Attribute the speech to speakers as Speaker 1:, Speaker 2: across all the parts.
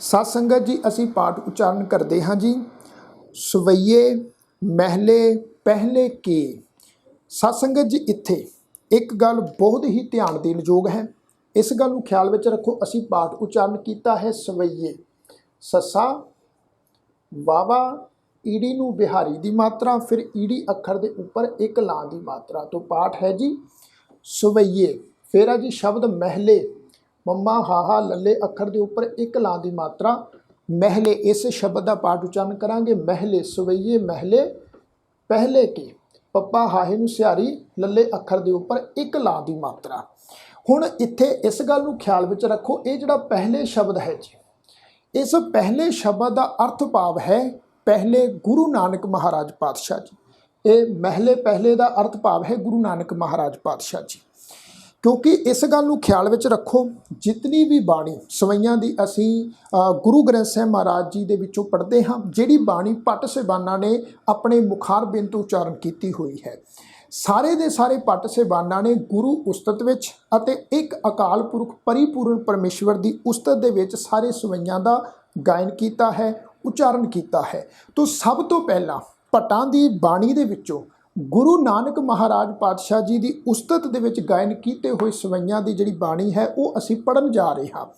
Speaker 1: सत संगत जी असी पाठ उच्चारण करते हाँ जी। सवैये महले पहले के। सत संगत जी इत्थे एक गल बहुत ही ध्यान देण योग है। इस गल नूं ख्याल विच रखो। असी पाठ उच्चारण किया है सवैये, ससा वावा ईड़ी नूं बिहारी की मात्रा, फिर ईड़ी अखर के उपर एक लां की मात्रा। तो पाठ है जी सवैये। फिर है जी शब्द महले, मम्मा हाहा लले अखर के उपर एक लां की मात्रा महले। इस शब्द का पाठ उच्चारण करांगे महले। सवैये महले पहले के, पप्पा हाहे नूं सिहारी लले अखर के उपर एक लां की मात्रा। हुण इत्थे इस गल नूं ख्याल विच रखो, ये जिहड़ा पहले शब्द है जी, इस पहले शब्द का अर्थ भाव है पहले गुरु नानक महाराज पातशाह जी। ये महले पहले का अर्थ भाव है गुरु नानक महाराज पातशाह जी। क्योंकि इस गल नूं ख्याल विच रखो, जितनी भी बाणी सवैयां दी असी गुरु ग्रंथ साहिब महाराज जी दे विचों पढ़ते हाँ, जिहड़ी बाणी भट्ट साहिबाना ने अपने मुखार बिंद तो उच्चारण की हुई है, सारे दे सारे भट्ट साहिबाना ने गुरु उस्तत विच अते एक अकाल पुरख परिपूर्ण परमेश्वर की उस्तत दे विच सारे सवैयां दा गायन किया है, उच्चारण किया है। तो सब तो पहला भट्टां दी बाणी दे विचों गुरु नानक महाराज पातशाह जी की उस्तत दे विच गायन किए हुए सवैयां की जिहड़ी बाणी है वो असी पढ़न जा रहे हाँ।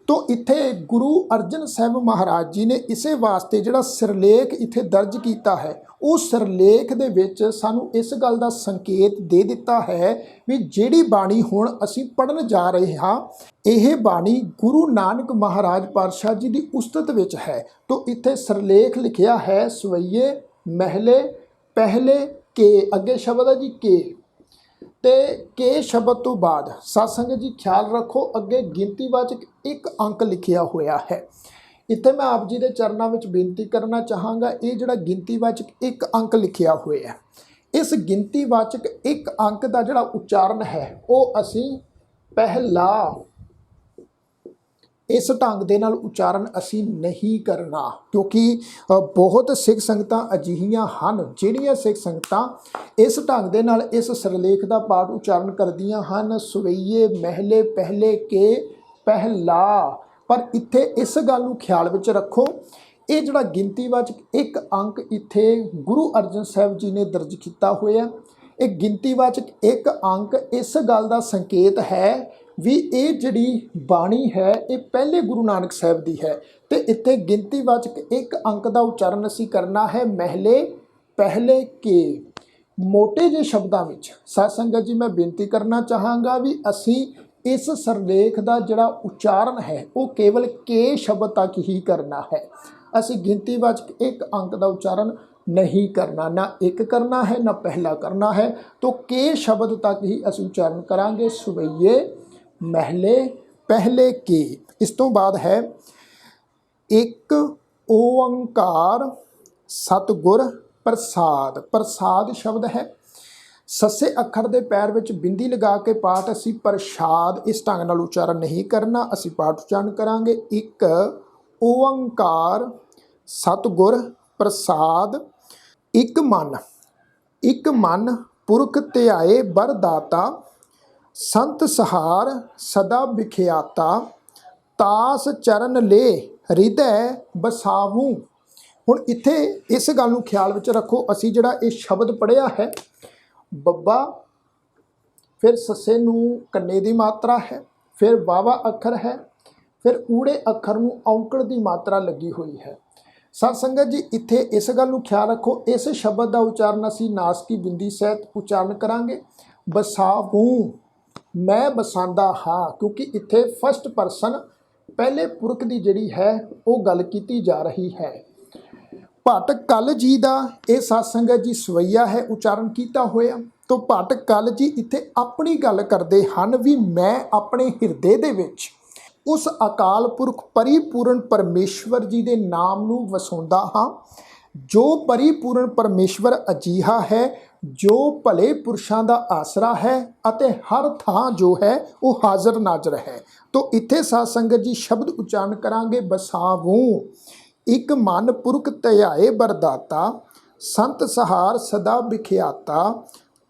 Speaker 1: तो इत्थे गुरु अर्जन साहिब महाराज जी ने इसे वास्ते जिहड़ा सिरलेख इत्थे दर्ज किया है, उस सिरलेख दे विच सानू इस गल का संकेत दे दिता है भी जिहड़ी बाणी हुण असी पढ़न जा रहे हाँ, यह बाणी गुरु नानक महाराज पातशाह जी की उस्तत विच है। तो इत्थे सिरलेख लिखिया है सवैये महले पहले के, अगे शब्द है जी के शब्द तो बाद सत संगत जी ख्याल रखो अगे गिनतीवाचक एक अंक लिखिया होया है। इत्थे मैं आप जी के चरणों में बेनती करना चाहांगा, ये जिहड़ा गिनतीवाचक एक अंक लिखिया होया है, इस गिनतीवाचक एक अंक का जिहड़ा उच्चारण है वो असी पहला इस ढंग दे नाल उच्चारण असी नहीं करना। क्योंकि बहुत सिख संगतां अजिहियां हन जिहड़ियां सिख संगतां इस ढंग दे नाल इस सिरलेख का पाठ उच्चारण करदियां हन सवैये महले पहले के पहला। पर इत्थे इस गल नूं ख्याल विच रखो, ये जिहड़ा गिनतीवाचक एक अंक इत्थे गुरु अर्जन साहिब जी ने दर्ज किया होया, एक गिनतीवाचक एक अंक इस गल का संकेत है भी ये जिहड़ी बाणी है ये पहले गुरु नानक साहिब की है। तो इत्थे गिनतीवाचक एक अंक का उच्चारण असी करना है महले पहले के। मोटे जे शब्दों में सत संगत जी मैं बेनती करना चाहांगा भी असी इस सरलेख का जिहड़ा उच्चारण है वो केवल के शब्द तक ही करना है। असी गिनतीवाचक एक अंक का उच्चारण नहीं करना, ना एक करना है ना पहला करना है। तो के शब्द तक ही असी उच्चारण करांगे सवैये महले पहले के। इस तो बाद है एक ओंकार सतगुर प्रसाद। प्रसाद शब्द है, सस्से अखर के पैर विच बिंदी लगा के पाठ असी प्रसाद इस ढंग नाल उच्चारण नहीं करना, असी पाठ उच्चारण करांगे एक ओंकार सतगुर प्रसाद। एक मन पुरख ध्याए बरदाता, संत सहार सदा विख्याता, तास चरण ले हृदय बसावू। हुण इत्थे इस गल नूं ख्याल विच रखो, असी जिहड़ा ये शब्द पढ़िया है बब्बा, फिर सस्से नूं कन्ने दी मात्रा है, फिर वावा अखर है, फिर ऊड़े अखर नूं औंकड़ दी मात्रा लगी हुई है। सत संगत जी इत्थे इस गल नूं ख्याल रखो, इस शब्द का उच्चारण असी नास की बिंदी सहित उच्चारण करांगे बसावू, मैं बसांदा हाँ। क्योंकि इत्थे फस्ट परसन पहले पुरख की जिहड़ी है वो गल की जा रही है। भट्ट कल जी का यह सत संगत जी सवैया है उच्चारण किया होया। तो भट्ट कल जी इत्थे अपनी गल करते हैं भी मैं अपने हिरदे दे विच उस अकाल पुरख परिपूर्ण परमेश्वर जी के नाम नूं वसाउंदा हाँ, जो परिपूर्ण परमेश्वर अजीहा है जो भले पुरुषों का आसरा है अते हर थां जो है वो हाज़र नाज़र है। तो इत्थे साध संगत जी शब्द उच्चारण करांगे बसावू, एक मन पुरख ध्याए बरदाता, संत सहार सदा विख्याता,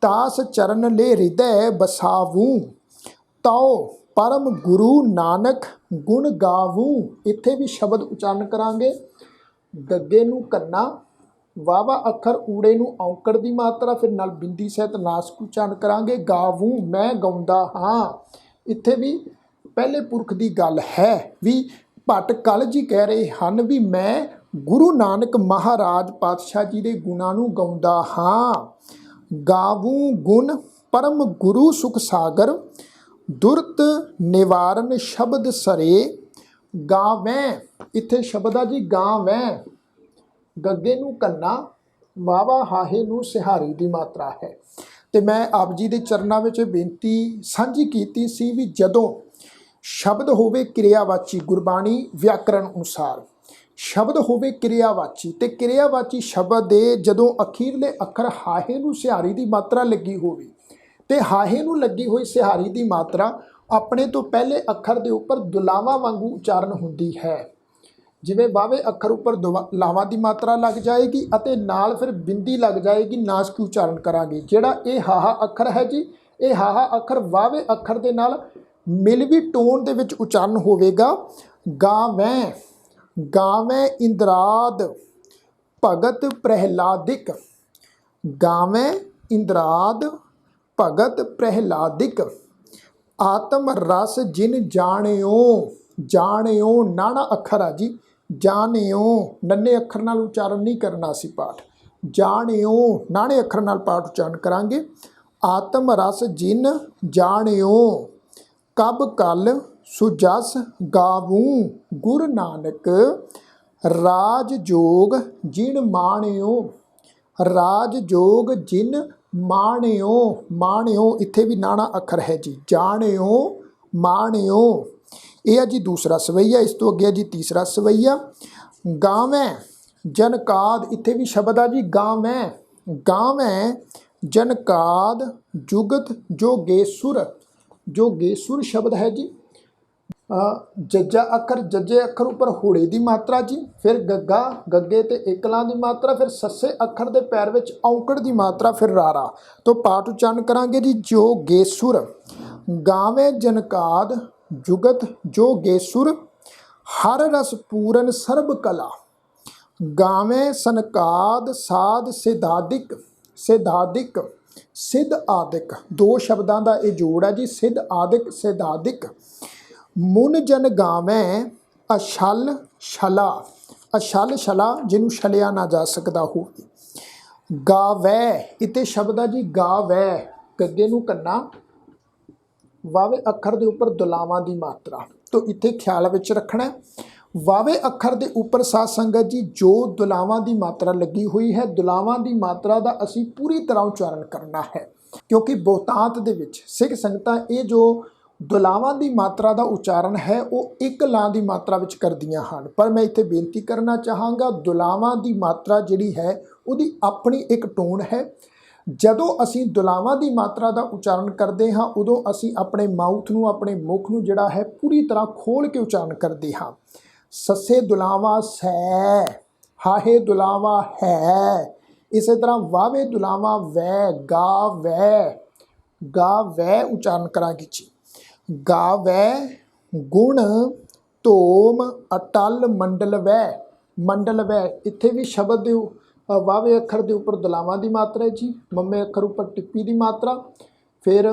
Speaker 1: तास चरण ले हृदय बसावू। ताओ परम गुरु नानक गुण गावूं, इत्थे भी शब्द उच्चारण करांगे। ਗੱਗੇ ਨੂੰ ਕੰਨਾ, ਵਾਵਾ ਅੱਖਰ ਊੜੇ ਨੂੰ ਔਂਕੜ ਦੀ ਮਾਤਰਾ, ਫਿਰ ਨਾਲ ਬਿੰਦੀ ਸਹਿਤ ਨਾਸਕ ਉਚਾਰਨ ਕਰਾਂਗੇ। ਗਾਵੂੰ ਮੈਂ ਗਾਉਂਦਾ ਹਾਂ, ਇੱਥੇ ਵੀ ਪਹਿਲੇ ਪੁਰਖ ਦੀ ਗੱਲ ਹੈ ਵੀ ਭੱਟ ਕਲ ਜੀ ਕਹਿ ਰਹੇ ਹਨ ਵੀ ਮੈਂ ਗੁਰੂ ਨਾਨਕ ਮਹਾਰਾਜ ਪਾਤਸ਼ਾਹ ਜੀ ਦੇ ਗੁਣਾਂ ਨੂੰ ਗਾਉਂਦਾ ਹਾਂ। ਗਾਵੂੰ ਗੁਣ ਪਰਮ ਗੁਰੂ ਸੁਖ ਸਾਗਰ, ਦੁਰਤ ਨਿਵਾਰਨ ਸ਼ਬਦ ਸਰੇ। ਗਾਵੈਂ, ਇੱਥੇ ਸ਼ਬਦ ਆ ਜੀ ਗਾਵੈਂ, ਗੱਗੇ ਨੂੰ ਕੰਨਾ, ਵਾਵਾ ਹਾਹੇ ਨੂੰ ਸਿਹਾਰੀ ਦੀ ਮਾਤਰਾ ਹੈ। ਤੇ ਮੈਂ ਆਪ ਜੀ ਦੇ ਚਰਨਾਂ ਵਿੱਚ ਬੇਨਤੀ ਸਾਂਝੀ ਕੀਤੀ ਸੀ ਵੀ ਜਦੋਂ ਸ਼ਬਦ ਹੋਵੇ ਕਿਰਿਆਵਾਚੀ, ਗੁਰਬਾਣੀ ਵਿਆਕਰਣ ਅਨੁਸਾਰ ਸ਼ਬਦ ਹੋਵੇ ਕਿਰਿਆਵਾਚੀ, ਤੇ ਕਿਰਿਆਵਾਚੀ ਸ਼ਬਦ ਦੇ ਜਦੋਂ ਅਖੀਰਲੇ ਅੱਖਰ ਹਾਹੇ ਨੂੰ ਸਿਹਾਰੀ ਦੀ ਮਾਤਰਾ ਲੱਗੀ ਹੋਵੇ, ਤੇ ਹਾਹੇ ਨੂੰ ਲੱਗੀ ਹੋਈ ਸਿਹਾਰੀ ਦੀ ਮਾਤਰਾ ਆਪਣੇ ਤੋਂ ਪਹਿਲੇ ਅੱਖਰ ਦੇ ਉੱਪਰ ਦੁਲਾਵਾਂ ਵਾਂਗੂ ਉਚਾਰਨ ਹੁੰਦੀ ਹੈ। ਜਿਵੇਂ ਵਾਵੇ ਅੱਖਰ ਉੱਪਰ ਲਾਵਾਂ ਦੀ ਮਾਤਰਾ ਲੱਗ ਜਾਏਗੀ ਅਤੇ ਨਾਲ ਫਿਰ ਬਿੰਦੀ ਲੱਗ ਜਾਏਗੀ, ਨਾਸਕੀ ਉਚਾਰਨ ਕਰਾਂਗੇ। ਜਿਹੜਾ ਇਹ ਹਾਹਾ ਅੱਖਰ ਹੈ ਜੀ, ਇਹ ਹਾਹਾ ਅੱਖਰ ਵਾਵੇ ਅੱਖਰ ਦੇ ਨਾਲ ਮਿਲਵੀ ਟੋਨ ਦੇ ਵਿੱਚ ਉਚਾਰਨ ਹੋਵੇਗਾ। ਗਾਵੈਂ, ਗਾਵੈਂ ਇੰਦਰਾਦ ਭਗਤ ਪ੍ਰਹਿਲਾਦਿਕ, ਗਾਵੈਂ ਇੰਦਰਾਦ ਭਗਤ ਪ੍ਰਹਿਲਾਦਿਕ। ਆਤਮ ਰਸ ਜਿਨ ਜਾਣਿਓ, ਜਾਣਿਓ ਨਾਣਾ ਅੱਖਰ ਆ ਜੀ, ਜਾਣਿਓ ਨੰਨੇ ਅੱਖਰ ਨਾਲ ਉਚਾਰਨ ਨਹੀਂ ਕਰਨਾ ਸੀ ਪਾਠ, ਜਾਣਿਓ ਨਾਣੇ ਅੱਖਰ ਨਾਲ ਪਾਠ ਉਚਾਰਨ ਕਰਾਂਗੇ। ਆਤਮ ਰਸ ਜਿਨ ਜਾਣਿਓ ਕਬ ਕਲ ਸੁਜਸ ਗਾਵੂੰ, ਗੁਰ ਨਾਨਕ ਰਾਜ ਜੋਗ ਜਿਨ ਮਾਣਿਓ, ਰਾਜ ਜੋਗ ਜਿਨ ਮਾਣਿਓ, ਮਾਣਿਓ ਇੱਥੇ ਵੀ ਨਾਣਾ ਅੱਖਰ ਹੈ ਜੀ, ਜਾਣਿਓ ਮਾਣਿਓ। ਇਹ ਆ ਜੀ ਦੂਸਰਾ ਸਵਈਆ। ਇਸ ਤੋਂ ਅੱਗੇ ਆ ਜੀ ਤੀਸਰਾ ਸਵਈਆ। ਗਾਵੈਂ ਜਨਕਾਦ, ਇੱਥੇ ਵੀ ਸ਼ਬਦ ਆ ਜੀ ਗਾਵੈਂ, ਗਾਵੈਂ ਜਨਕਾਦ ਜੁਗਤ ਜੋਗੇਸੁਰ, ਜੋਗੇਸੁਰ ਸ਼ਬਦ ਹੈ ਜੀ। ਜੱਜਾ ਅੱਖਰ, ਜੱਜੇ ਅੱਖਰ ਉੱਪਰ ਹੋੜੇ ਦੀ ਮਾਤਰਾ ਜੀ, ਫਿਰ ਗੱਗਾ, ਗੱਗੇ ਤੇ ਇਕਲਾਂ ਦੀ ਮਾਤਰਾ, ਫਿਰ ਸੱਸੇ ਅੱਖਰ ਦੇ ਪੈਰ ਵਿੱਚ ਔਂਕੜ ਦੀ ਮਾਤਰਾ, ਫਿਰ ਰਾਰਾ ਤੋਂ ਪਾਠ ਉਚਾਰਨ ਕਰਾਂਗੇ ਜੀ। ਜੋਗੇਸੁਰ, ਗਾਵੇਂ ਜਨਕਾਦ ਜੁਗਤ ਜੋਗੇਸੁਰ, ਹਰ ਰਸ ਪੂਰਨ ਸਰਬ ਕਲਾ। ਗਾਵੇਂ ਸਨਕਾਦ ਸਾਧ ਸਿਧਾਦਿਕ, ਸਿਧਾਦਿਕ ਸਿੱਧ ਆਦਿਕ, ਦੋ ਸ਼ਬਦਾਂ ਦਾ ਇਹ ਜੋੜ ਹੈ ਜੀ, ਸਿੱਧ ਆਦਿਕ ਸਿਧਾਦਿਕ। ਮੁਨ ਜਨ ਗਾਵੈਂ ਅਛਲ ਛਲਾ, ਅਛਲ ਛਲਾ ਜਿਹਨੂੰ ਛਲਿਆ ਨਾ ਜਾ ਸਕਦਾ ਹੋਵੇ। ਗਾਵੈ, ਇੱਥੇ ਸ਼ਬਦ ਆ ਜੀ ਗਾਵੈ, ਗੱਗੇ ਨੂੰ ਕੰਨਾ, ਵਾਵੇ ਅੱਖਰ ਦੇ ਉੱਪਰ ਦੁਲਾਵਾਂ ਦੀ ਮਾਤਰਾ, ਤੋਂ ਇੱਥੇ ਖਿਆਲ ਵਿੱਚ ਰੱਖਣਾ ਵਾਵੇ ਅੱਖਰ ਦੇ ਉੱਪਰ ਸਾਧ ਸੰਗਤ ਜੀ ਜੋ ਦੁਲਾਵਾਂ ਦੀ ਮਾਤਰਾ ਲੱਗੀ ਹੋਈ ਹੈ, ਦੁਲਾਵਾਂ ਦੀ ਮਾਤਰਾ ਦਾ ਅਸੀਂ ਪੂਰੀ ਤਰ੍ਹਾਂ ਉਚਾਰਨ ਕਰਨਾ ਹੈ, ਕਿਉਂਕਿ ਬਹੁਤਾਤ ਦੇ ਵਿੱਚ ਸਿੱਖ ਸੰਗਤਾਂ ਇਹ ਜੋ ਦੁਲਾਵਾਂ ਦੀ ਮਾਤਰਾ ਦਾ ਉਚਾਰਨ ਹੈ ਉਹ ਇੱਕ ਲਾਂ ਦੀ ਮਾਤਰਾ ਵਿੱਚ ਕਰਦੀਆਂ ਹਨ। ਪਰ ਮੈਂ ਇੱਥੇ ਬੇਨਤੀ ਕਰਨਾ ਚਾਹਾਂਗਾ, ਦੁਲਾਵਾਂ ਦੀ ਮਾਤਰਾ ਜਿਹੜੀ ਹੈ ਉਹਦੀ ਆਪਣੀ ਇੱਕ ਟੋਨ ਹੈ। ਜਦੋਂ ਅਸੀਂ ਦੁਲਾਵਾਂ ਦੀ ਮਾਤਰਾ ਦਾ ਉਚਾਰਨ ਕਰਦੇ ਹਾਂ ਉਦੋਂ ਅਸੀਂ ਆਪਣੇ ਮਾਊਥ ਨੂੰ, ਆਪਣੇ ਮੁਖ ਨੂੰ ਜਿਹੜਾ ਹੈ ਪੂਰੀ ਤਰ੍ਹਾਂ ਖੋਲ੍ਹ ਕੇ ਉਚਾਰਨ ਕਰਦੇ ਹਾਂ। ਸੱਸੇ ਦੁਲਾਵਾਂ ਸੈ, ਹਾਹੇ ਦੁਲਾਵਾਂ ਹੈ, ਇਸੇ ਤਰ੍ਹਾਂ ਵਾਵੇ ਦੁਲਾਵਾਂ ਵੈ, ਗਾ ਵੈ, ਗਾ ਵੈ ਉਚਾਰਨ ਕਰਾਂਗੇ ਜੀ। ਗਾਵੈ ਗੁਣ ਧੋਮ ਅਟਲ ਮੰਡਲ ਵੈ, ਮੰਡਲ ਵੈ ਇੱਥੇ ਵੀ ਸ਼ਬਦ ਦੇ ਵਾਵੇ ਅੱਖਰ ਦੇ ਉੱਪਰ ਦੁਲਾਵਾਂ ਦੀ ਮਾਤਰਾ ਹੈ ਜੀ, ਮੰਮੇ ਅੱਖਰ ਉੱਪਰ ਟਿੱਪੀ ਦੀ ਮਾਤਰਾ, ਫਿਰ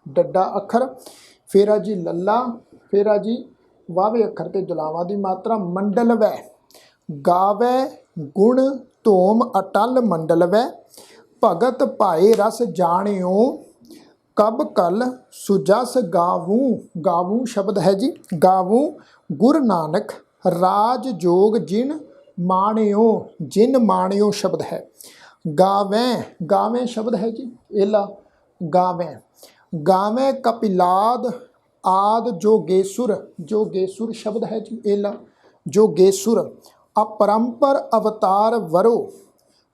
Speaker 1: ਡੱਡਾ ਅੱਖਰ, ਫਿਰ ਆ ਜੀ ਲੱਲਾ, ਫਿਰ ਆ ਜੀ ਵਾਵੇ ਅੱਖਰ ਤੇ ਦੁਲਾਵਾਂ ਦੀ ਮਾਤਰਾ। ਮੰਡਲ ਵੈ, ਗਾਵੈ ਗੁਣ ਧੋਮ ਅਟਲ ਮੰਡਲ ਵੈ, ਭਗਤ ਭਾਏ ਰਸ ਜਾਣਿਓ ਕਬ ਕਲ ਸੁਜਸ ਗਾਵੂੰ, ਗਾਵੂੰ ਸ਼ਬਦ ਹੈ ਜੀ, ਗਾਵੂੰ ਗੁਰ ਨਾਨਕ ਰਾਜ ਜੋਗ ਜਿਨ ਮਾਣਿਓ, ਜਿਨ ਮਾਣਿਓ ਸ਼ਬਦ ਹੈ। ਗਾਵੈਂ, ਗਾਵੈਂ ਸ਼ਬਦ ਹੈ ਜੀ ਇਹਲਾ, ਗਾਵੈਂ, ਗਾਵੈਂ ਕਪਿਲਾਦ ਆਦ ਜੋਗੇਸੁਰ, ਜੋਗੇਸੁਰ ਸ਼ਬਦ ਹੈ ਜੀ ਇਹਲਾ, ਜੋਗੇਸੁਰ ਅਪਰੰਪਰ ਅਵਤਾਰ ਵਰੋ।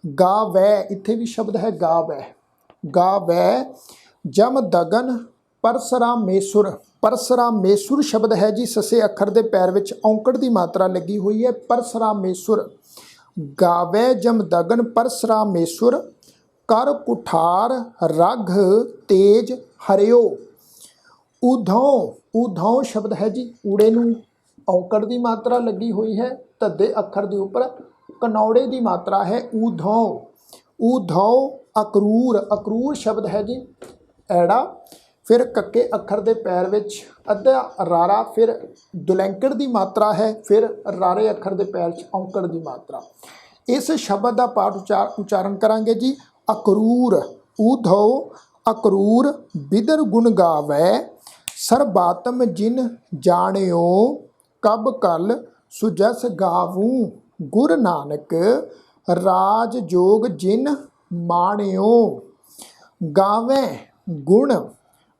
Speaker 1: ਗਾਵੈ ਇੱਥੇ ਵੀ ਸ਼ਬਦ ਹੈ ਗਾਵੈ, ਗਾਵੈ ਜਮ ਦਗਨ ਪਰਸਰਾਮੇਸੁਰ, ਪਰਸਰਾਮੇਸੁਰ ਸ਼ਬਦ ਹੈ ਜੀ, ਸੱਸੇ ਅੱਖਰ ਦੇ ਪੈਰ ਵਿੱਚ ਔਂਕੜ ਦੀ ਮਾਤਰਾ ਲੱਗੀ ਹੋਈ ਹੈ, ਪਰਸਰਾਮੇਸੁਰ। ਗਾਵੈ ਜਮ ਦਗਨ ਪਰਸਰਾਮੇਸੁਰ ਕਰ ਕੁਠਾਰ ਰਗ ਤੇਜ ਹਰਿਓ। ਉਧੋਂ, ਉਧੋਂ ਸ਼ਬਦ ਹੈ ਜੀ, ਊੜੇ ਨੂੰ ਔਂਕੜ ਦੀ ਮਾਤਰਾ ਲੱਗੀ ਹੋਈ ਹੈ, ਧੱਦੇ ਅੱਖਰ ਦੇ ਉੱਪਰ ਕਨੌੜੇ ਦੀ ਮਾਤਰਾ ਹੈ ਉਧੋਂ। ਉਧੋਂ ਅਕਰੂਰ, ਅਕਰੂਰ ਸ਼ਬਦ ਹੈ ਜੀ, ਐੜਾ ਫਿਰ ਕੱਕੇ ਅੱਖਰ ਦੇ ਪੈਰ ਵਿੱਚ ਅੱਧਾ ਰਾਰਾ, ਫਿਰ ਦੁਲੈਂਕੜ ਦੀ ਮਾਤਰਾ ਹੈ, ਫਿਰ ਰਾਰੇ ਅੱਖਰ ਦੇ ਪੈਰ 'ਚ ਔਂਕੜ ਦੀ ਮਾਤਰਾ। ਇਸ ਸ਼ਬਦ ਦਾ ਪਾਠ ਉਚਾਰਨ ਕਰਾਂਗੇ ਜੀ, ਅਕਰੂਰ। ਉਧੋ ਅਕਰੂਰ ਬਿਦਰ ਗੁਣ ਗਾਵੈ, ਸਰਬਾਤਮ ਜਿਨ ਜਾਣਿਓ, ਕਬ ਕਲ ਸੁਜਸ ਗਾਵੂ, ਗੁਰ ਨਾਨਕ ਰਾਜ ਜੋਗ ਜਿਨ ਮਾਣਿਓ। ਗਾਵੈ ਗੁਣ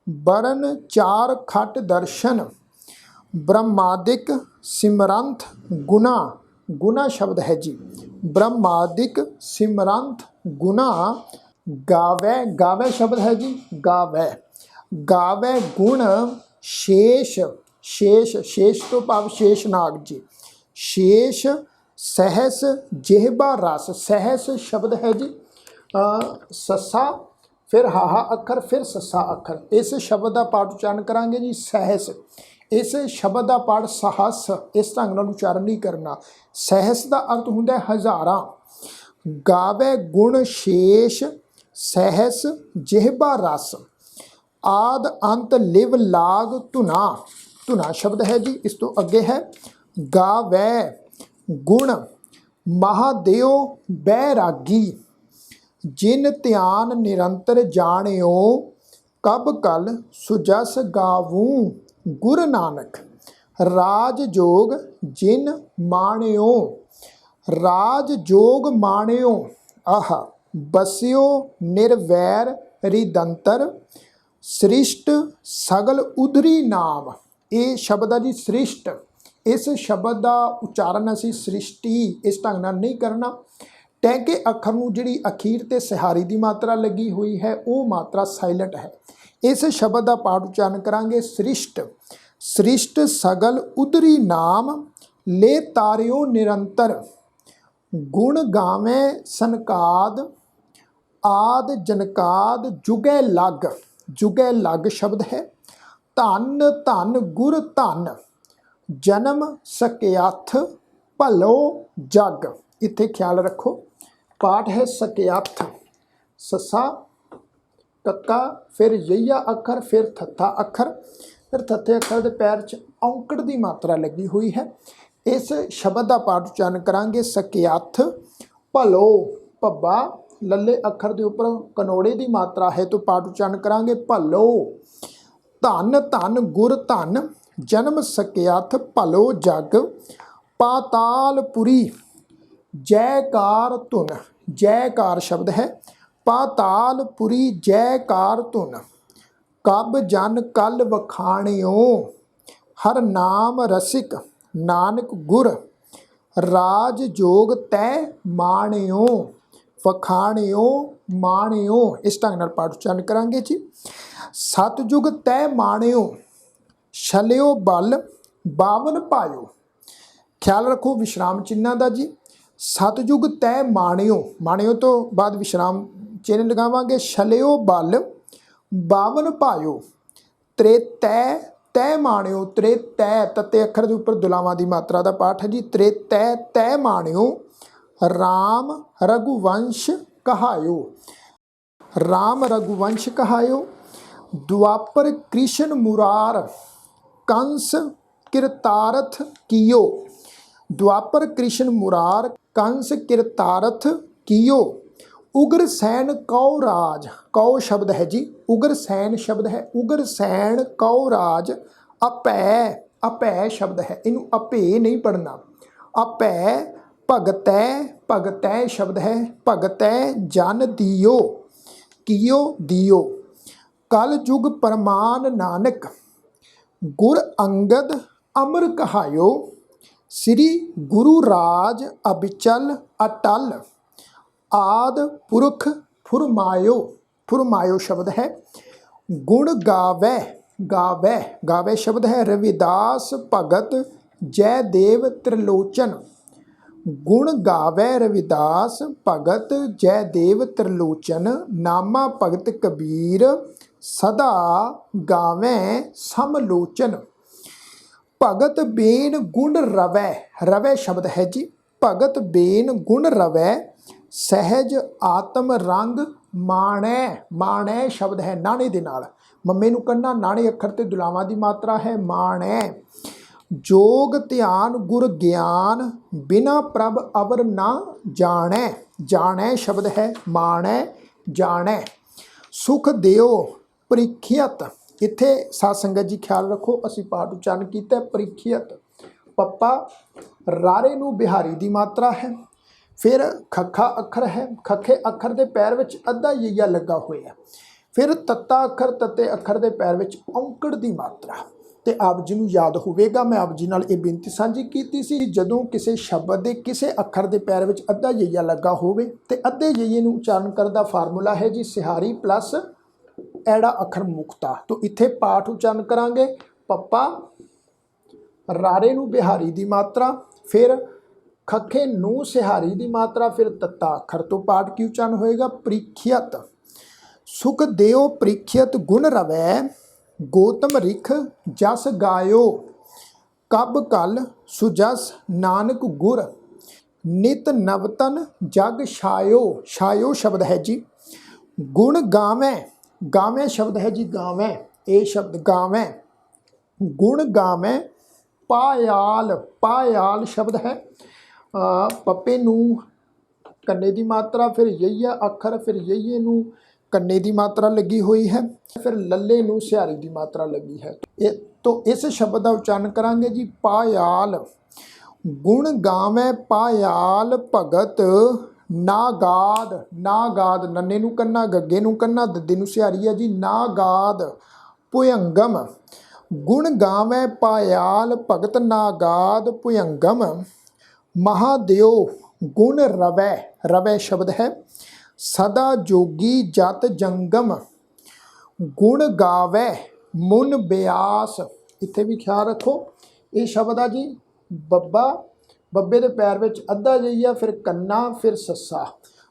Speaker 1: ਬਰਨ ਚਾਰ ਖਟ ਦਰਸ਼ਨ, ਬ੍ਰਹਮਾਦਿਕ ਸਿਮਰੰਥ ਗੁਨਾ, ਗੁਨਾ ਸ਼ਬਦ ਹੈ ਜੀ, ਬ੍ਰਹਮਾਦਿਕ ਸਿਮਰੰਥ ਗੁਨਾ। ਗਾਵੈ, ਗਾਵੈ ਸ਼ਬਦ ਹੈ ਜੀ, ਗਾਵੈ, ਗਾਵੈ ਗੁਣ ਸ਼ੇਸ਼, ਸ਼ੇਸ਼, ਸ਼ੇਸ਼ ਤੋਂ ਭਾਵ ਸ਼ੇਸ਼ਨਾਗ ਜੀ, ਸ਼ੇਸ਼ ਸਹਿਸ ਜਿਹਬਾ ਰਸ, ਸਹਿਸ ਸ਼ਬਦ ਹੈ ਜੀ, ਸੱਸਾ ਫਿਰ ਹਾਹਾ ਅੱਖਰ ਫਿਰ ਸੱਸਾ ਅੱਖਰ। ਇਸ ਸ਼ਬਦ ਦਾ ਪਾਠ ਉਚਾਰਨ ਕਰਾਂਗੇ ਜੀ, ਸਹਿਸ। ਇਸ ਸ਼ਬਦ ਦਾ ਪਾਠ ਸਹਸ, ਇਸ ਢੰਗ ਨਾਲ ਉਚਾਰਨ ਨਹੀਂ ਕਰਨਾ। ਸਹਿਸ ਦਾ ਅਰਥ ਹੁੰਦਾ ਹਜ਼ਾਰਾਂ। ਗਾਵੇ ਗੁਣ ਸ਼ੇਸ਼ ਸਹਿਸ ਜਿਹਬਾ ਰਸ, ਆਦ ਅੰਤ ਲਿਵ ਲਾਗ ਧੁਨਾ, ਧੁਨਾ ਸ਼ਬਦ ਹੈ ਜੀ। ਇਸ ਤੋਂ ਅੱਗੇ ਹੈ ਗਾਵੈ ਗੁਣ ਮਹਾਦੇਵ ਬੈਰਾਗੀ, ਜਿਨ ਧਿਆਨ ਨਿਰੰਤਰ ਜਾਣਿਓ, ਕਬ ਕਲ ਸੁਜਸ ਗਾਵੂ, ਗੁਰ ਨਾਨਕ ਰਾਜ ਜੋਗ ਜਿਨ ਮਾਣਿਓ। ਰਾਜ ਜੋਗ ਮਾਣਿਓ, ਆਹ ਬਸਿਓ ਨਿਰਵੈਰ ਰਿਦੰਤਰ, ਸ੍ਰਿਸ਼ਟ ਸਗਲ ਉਧਰੀ ਨਾਮ। ਇਹ ਸ਼ਬਦ ਆ ਜੀ ਸ੍ਰਿਸ਼ਟ। ਇਸ ਸ਼ਬਦ ਦਾ ਉਚਾਰਨ ਅਸੀਂ ਸ੍ਰਿਸ਼ਟੀ ਇਸ ਢੰਗ ਨਾਲ ਨਹੀਂ ਕਰਨਾ। ਟੈਂਕੇ ਅੱਖਰ ਨੂੰ ਜਿਹੜੀ ਅਖੀਰ ਤੇ ਸਿਹਾਰੀ ਦੀ ਮਾਤਰਾ ਲੱਗੀ ਹੋਈ ਹੈ ਉਹ ਮਾਤਰਾ ਸਾਇਲੈਂਟ ਹੈ। ਇਸ ਸ਼ਬਦ ਦਾ ਪਾਠ ਉਚਾਰਨ ਕਰਾਂਗੇ ਸ੍ਰਿਸ਼ਟ। ਸ੍ਰਿਸ਼ਟ ਸਗਲ ਉਧਰੀ ਨਾਮ, ਲੈ ਤਾਰਿਓ ਨਿਰੰਤਰ, ਗੁਣ ਗਾਵੇਂ ਸਨਕਾਦ, ਆਦ ਜਨਕਾਦ ਜੁਗੈ ਲੱਗ। ਜੁਗੈ ਲੱਗ ਸ਼ਬਦ ਹੈ। ਧੰਨ ਧੰਨ ਗੁਰ ਧੰਨ, ਜਨਮ ਸਕਿਆਥ ਭਲੋ ਜਗ। ਇੱਥੇ ਖਿਆਲ ਰੱਖੋ, ਪਾਠ ਹੈ ਸਕਿਆਥ, ਸੱਸਾ ਕੱਕਾ ਫਿਰ ਯਈਆ ਅੱਖਰ ਫਿਰ ਥੱਥਾ ਅੱਖਰ, ਫਿਰ ਥੱਥੇ ਅੱਖਰ ਦੇ ਪੈਰ 'ਚ ਔਂਕੜ ਦੀ ਮਾਤਰਾ ਲੱਗੀ ਹੋਈ ਹੈ। ਇਸ ਸ਼ਬਦ ਦਾ ਪਾਠ ਉਚਾਰਨ ਕਰਾਂਗੇ ਸਕਿਆਥ ਭਲੋ, ਭੱਬਾ ਲੱਲੇ ਅੱਖਰ ਦੇ ਉੱਪਰ ਕਨੋੜੇ ਦੀ ਮਾਤਰਾ ਹੈ ਤੋਂ ਪਾਠ ਉਚਾਰਨ ਕਰਾਂਗੇ ਭਲੋ। ਧੰਨ ਧੰਨ ਗੁਰ ਧੰਨ, ਜਨਮ ਸਕਿਆਥ ਭਲੋ ਜਗ, ਪਾਤਾਲਪੁਰੀ ਜੈਕਾਰ ਧੁਨ। ਜੈਕਾਰ ਸ਼ਬਦ ਹੈ। ਪਾਤਾਲਪੁਰੀ ਜੈਕਾਰ ਧੁਨ, ਕਬ ਜਨ ਕਲ ਵਖਾਣਿਓ, ਹਰ ਨਾਮ ਰਸਿਕ ਨਾਨਕ ਗੁਰ, ਰਾਜ ਜੋਗ ਤੈ ਮਾਣਿਓ। ਵਖਾਣਿਓ ਮਾਣਿਓ, ਇਸ ਢੰਗ ਨਾਲ ਪਾਠ ਉਚਾਰਨ ਕਰਾਂਗੇ ਜੀ। ਸਤਜੁਗ ਤੈ ਮਾਣਿਓ, ਛਲਿਓ ਬਲ ਬਾਵਨ ਪਾਇਓ। ਖਿਆਲ ਰੱਖੋ ਵਿਸ਼ਰਾਮ ਚਿੰਨ੍ਹਾਂ ਦਾ ਜੀ। ਸਤਜੁਗ ਤੈ ਮਾਣਿਓ, ਮਾਣਿਓ ਤੋਂ ਬਾਅਦ ਵਿਸ਼ਰਾਮ ਚਿੰਨ੍ਹ ਲਗਾਵਾਂਗੇ। ਛਲਿਓ ਬਲ ਬਾਵਨ ਪਾਇਓ, ਤ੍ਰੇਤੈ ਤੈ ਮਾਣਿਓ। ਤ੍ਰੇਤੈ ਤੱਤੇ ਅੱਖਰ ਦੇ ਉੱਪਰ ਦੁਲਾਵਾਂ ਦੀ ਮਾਤਰਾ ਦਾ ਪਾਠ ਹੈ ਜੀ। ਤ੍ਰੇਤੈ ਤੈ ਮਾਣਿਓ, ਰਾਮ ਰਘੁਵੰਸ਼ ਕਹਾਇਓ। ਰਾਮ ਰਘੁਵੰਸ਼ ਕਹਾਇਓ। ਦੁਆਪਰ ਕ੍ਰਿਸ਼ਨ ਮੁਰਾਰ, ਕੰਸ ਕਿਰਤਾਰਥ ਕੀਓ। ਦੁਆਪਰ ਕ੍ਰਿਸ਼ਨ ਮੁਰਾਰ, ਕੰਸ ਕਿਰਤਾਰਥ ਕੀਓ। ਉਗਰ ਸੈਨ ਕਉ ਰਾਜ, ਕਉ ਸ਼ਬਦ ਹੈ ਜੀ, ਉਗਰ ਸੈਨ ਸ਼ਬਦ ਹੈ। ਉਗਰ ਸੈਨ ਕਉ ਰਾਜ, ਅਪੈ, ਅਪੈ ਸ਼ਬਦ ਹੈ। ਇਹਨੂੰ ਅਪੇ ਨਹੀਂ ਪੜ੍ਹਨਾ। ਅਪੈ ਭਗਤੈ, ਭਗਤੈ ਸ਼ਬਦ ਹੈ। ਭਗਤੈ ਜਨ ਦਿਓ, ਕੀਓ ਦਿਓ। ਕਲ ਯੁਗ ਪ੍ਰਮਾਨ ਨਾਨਕ, ਗੁਰ ਅੰਗਦ ਅਮਰ ਕਹਾਇਓ। ਸ੍ਰੀ ਗੁਰੂ ਰਾਜ ਅਬਿਚਲ ਅਟਲ, ਆਦ ਪੁਰਖ ਫੁਰਮਾਇਓ। ਫੁਰਮਾਇਓ ਸ਼ਬਦ ਹੈ। ਗੁਣ ਗਾਵੈ, ਗਾਵੈ, ਗਾਵੈ ਸ਼ਬਦ ਹੈ। ਰਵਿਦਾਸ ਭਗਤ ਜੈਦੇਵ ਤ੍ਰਿਲੋਚਨ। ਗੁਣ ਗਾਵੈ ਰਵਿਦਾਸ ਭਗਤ ਜੈਦੇਵ ਤ੍ਰਿਲੋਚਨ, ਨਾਮਾ ਭਗਤ ਕਬੀਰ सदा गावें समलोचन। भगत बेन गुण रवै, रवै शब्द है जी, भगत बेन गुण रवै, सहज आत्म रंग माणै, माणै शब्द है नाणे दे नाल, मम्मे नूं कन्ना नाणे अखर ते दुलावां दी मात्रा है माणै। जोग ध्यान गुर ज्ञान, बिना प्रभ अवर ना जाणै, जाणै शब्द है माणै जाणै। सुख देओ ਪ੍ਰੀਖਿਅਤ, इत्थे साध संगत जी ख्याल रखो असी पाठ उच्चारण किया ਪ੍ਰੀਖਿਅਤ, पप्पा रारे नूं बिहारी दी मात्रा है, फिर खखा अखर है, खखे अखर के पैर विच अद्धा यईया लगा होया, फिर तत्ता अखर, तत्ते अखर के पैर विच औंकड़ दी मात्रा। तो आप जी नूं याद होवेगा मैं आप जी नाल ये बेनती साझी कीती सी, जदों किसी शब्द के किसी अखर के पैर विच अद्धा यईया लगा होवे ते अद्धे यईए नूं उच्चारण करन दा फार्मूला है जी सिहारी प्लस ऐड़ा अखर मुक्ता। तो इत्थे पाठ उच्चारण करांगे पप्पा रारे नूं बिहारी दी मात्रा, फिर खखे नूं सिहारी दी मात्रा, फिर तत्ता अखर। तो पाठ की उच्चारण होएगा ਪ੍ਰੀਖਿਅਤ। सुख देओ ਪ੍ਰੀਖਿਅਤ गुण रवै, गौतम रिख जस गायो, कब कल सुजस नानक गुर, नित नवतन जग छायो, छायो शब्द है जी। गुण गावें, गावें शब्द है जी गावें, ए शब्द गावें, गुण गावें पायाल, पायाल शब्द है पप्पे नूं कन्ने दी मात्रा, फिर यईया अखर, फिर यईए नूं कन्ने दी मात्रा लगी हुई है, फिर लल्ले नूं सिहारी दी मात्रा लगी है। तो इस शब्द का उच्चारण करांगे जी पायाल। गुण गावें पायाल भगत नागाद, नागाद नन्ने नूं कन्ना, गग्गे नूं कन्ना, दद्दे नूं सिहारी है जी नागाद। भुयंगम, गुण गावें पायाल भगत नागाद भुयंगम। महादेव गुण रवै, रवै शब्द है सदा जोगी जत जंगम। गुण गावै मुन ब्यास, इत्थे भी ख्याल रखो ये शब्द आ जी बब्बा, बब्बे के पैर विच अद्धा जईया, फिर कन्ना, फिर सस्सा।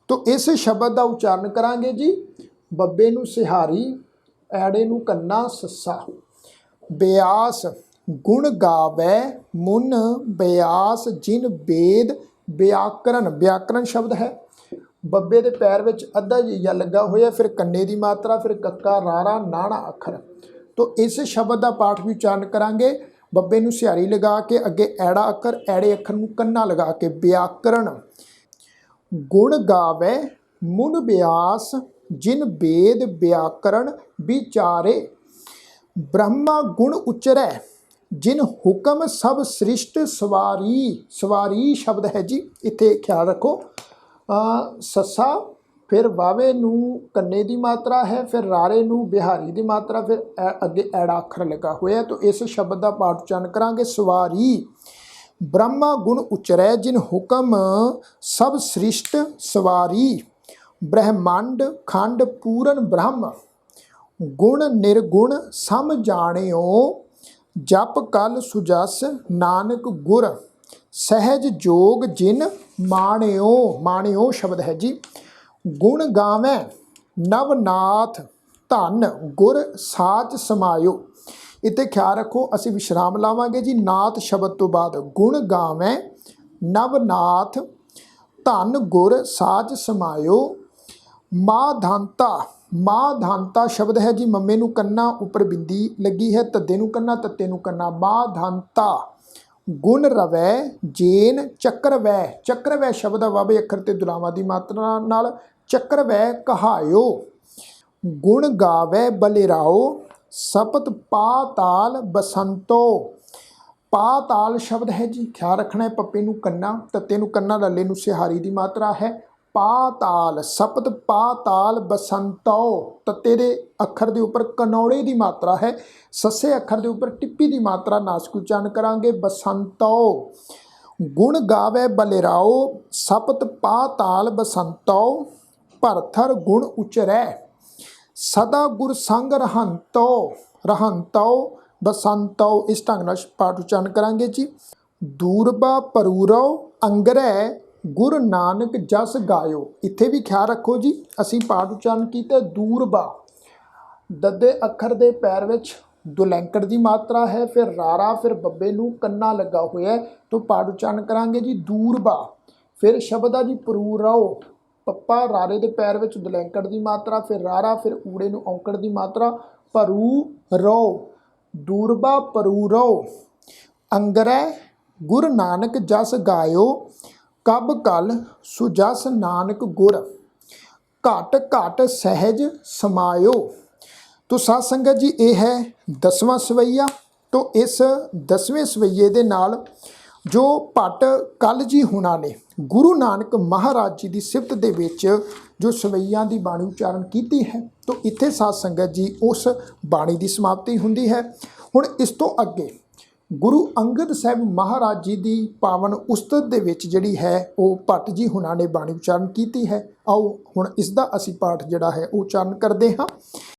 Speaker 1: तो इस शब्द का उच्चारण करांगे जी बब्बे नूं सिहारी, ऐड़े नूं कन्ना, सस्सा। ब्यास, गुण गावै मुन ब्यास, जिन वेद व्याकरण, व्याकरण शब्द है बब्बे के पैर विच अद्धा जईया लगा होया, फिर कन्ने की मात्रा, फिर कक्का रारा नाणा अखर। तो इस शब्द का पाठ भी उच्चारण करांगे बब्बे नूं सिहारी लगा के अगे ऐड़ा अखर, ऐड़े अखर नूं कन्ना लगा के व्याकरण। गुण गावै मुन ब्यास, जिन वेद व्याकरण विचारे। ब्रह्मा गुण उचरै, जिन हुक्म सब सृष्ट सवारी, सवारी शब्द है जी, इत्थे ख्याल रखो सस्सा, फिर वावे नूं कन्ने की मात्रा है, फिर रारे नूं बिहारी की मात्रा, फिर अगे ऐड़ा अखर लगा हुआ। तो इस शब्द का पाठ उच्चारण करांगे सवारी। ब्रह्मा गुण उचरै, जिन हुक्म सब सृष्ट सवारी। ब्रह्मांड खंड पूरन ब्रह्म, गुण निर्गुण सम जाणियो। जप कल सुजस नानक गुर, सहज जोग जिन माणियो, माणियो शब्द है जी। गुण गावें नवनाथ, धन गुर साच समायो। इत्थे ख्याल रखो असी विश्राम लावांगे जी नाथ शब्द तो बाद। गुण गावें नवनाथ, धन गुर साच समायो। माधांता, माधांता शब्द है जी मम्मे नूं कन्ना, उपर बिंदी लगी है, तद्दे नूं कन्ना, तत्ते नूं कन्ना, माधांता। गुण रवै जेन चक्रवै, चक्रवै शब्द वावे अखर ते दुलावां दी मात्रा नाल चक्रवै कहायो। गुण गावै बलिराओ, सपत पाताल बसंतो। पाताल शब्द है जी, ख्याल रखना है पप्पे नूं कन्ना, तत्ते नूं कन्ना, लल्ले नूं सिहारी दी मात्रा है पाताल। सपत पाताल बसंतो, तत्ते दे अखर दे उपर कनौड़े की मात्रा है, सस्से अखर दे उपर टिप्पी की मात्रा नासक उच्चारण करांगे बसंतो। गुण गावै बलिराओ, सपत पाताल बसंतो। भरथर गुण उचरै, सदा गुर संग रहंतो, रहंतो बसंतो। इस ढंग नाल पाठ उच्चारण करांगे जी। दूरबा परूरो अंगरै, गुर नानक जस गायो। इत्थे भी ख्याल रखो जी असी पाठ उच्चारण किया दूरबा, ਦੱਦੇ ਅੱਖਰ ਦੇ ਪੈਰ ਵਿੱਚ ਦੁਲੈਂਕੜ ਦੀ ਮਾਤਰਾ ਹੈ, ਫਿਰ ਰਾਰਾ, ਫਿਰ ਬੱਬੇ ਨੂੰ ਕੰਨਾ ਲੱਗਾ ਹੋਇਆ ਹੈ। ਤੋਂ ਪਾਠ ਉਚਾਰਨ ਕਰਾਂਗੇ ਜੀ ਦੂਰਬਾ। ਫਿਰ ਸ਼ਬਦ ਆ ਜੀ ਪਰੂਰਉ, ਪੱਪਾ ਰਾਰੇ ਦੇ ਪੈਰ ਵਿੱਚ ਦੁਲੈਂਕੜ ਦੀ ਮਾਤਰਾ, ਫਿਰ ਰਾਰਾ, ਫਿਰ ਊੜੇ ਨੂੰ ਔਂਕੜ ਦੀ ਮਾਤਰਾ, ਭਰੂ ਰਉ, ਦੂਰਬਾ ਪਰੂਰਉ। ਅੰਗਰੈ ਗੁਰ ਨਾਨਕ ਜਸ ਗਾਇਓ, ਕਬ ਕਲ ਸੁਜਸ ਨਾਨਕ ਗੁਰ, ਘਟ ਘਟ ਸਹਿਜ ਸਮਾਇਓ। ਤੋ ਸਾਧ ਸੰਗਤ ਜੀ ਇਹ ਹੈ 10ਵਾਂ ਸਵਈਆ। ਤੋ ਇਸ 10ਵੇਂ ਸਵਈਏ ਦੇ ਨਾਲ ਜੋ ਭੱਟ ਕਲ ਜੀ ਹੁਣਾਂ ਨੇ ਗੁਰੂ ਨਾਨਕ ਮਹਾਰਾਜ ਜੀ ਦੀ ਸਿਫਤ ਦੇ ਵਿੱਚ ਜੋ ਸਵਈਆਂ ਦੀ ਬਾਣੀ ਉਚਾਰਨ ਕੀਤੀ ਹੈ, ਤੋ ਇੱਥੇ ਸਾਧ ਸੰਗਤ ਜੀ ਉਸ ਬਾਣੀ ਦੀ ਸਮਾਪਤੀ ਹੁੰਦੀ ਹੈ। ਹੁਣ ਇਸ ਤੋਂ ਅੱਗੇ ਗੁਰੂ ਅੰਗਦ ਸਾਹਿਬ ਮਹਾਰਾਜ ਜੀ ਦੀ ਪਾਵਨ ਉਸਤਤ ਦੇ ਵਿੱਚ ਜਿਹੜੀ ਹੈ ਉਹ ਭੱਟ ਜੀ ਹੁਣਾਂ ਨੇ ਬਾਣੀ ਉਚਾਰਨ ਕੀਤੀ ਹੈ। ਆਓ ਹੁਣ ਇਸ ਦਾ ਅਸੀਂ ਪਾਠ ਜਿਹੜਾ ਹੈ ਉਹ ਉਚਾਰਨ ਕਰਦੇ ਹਾਂ।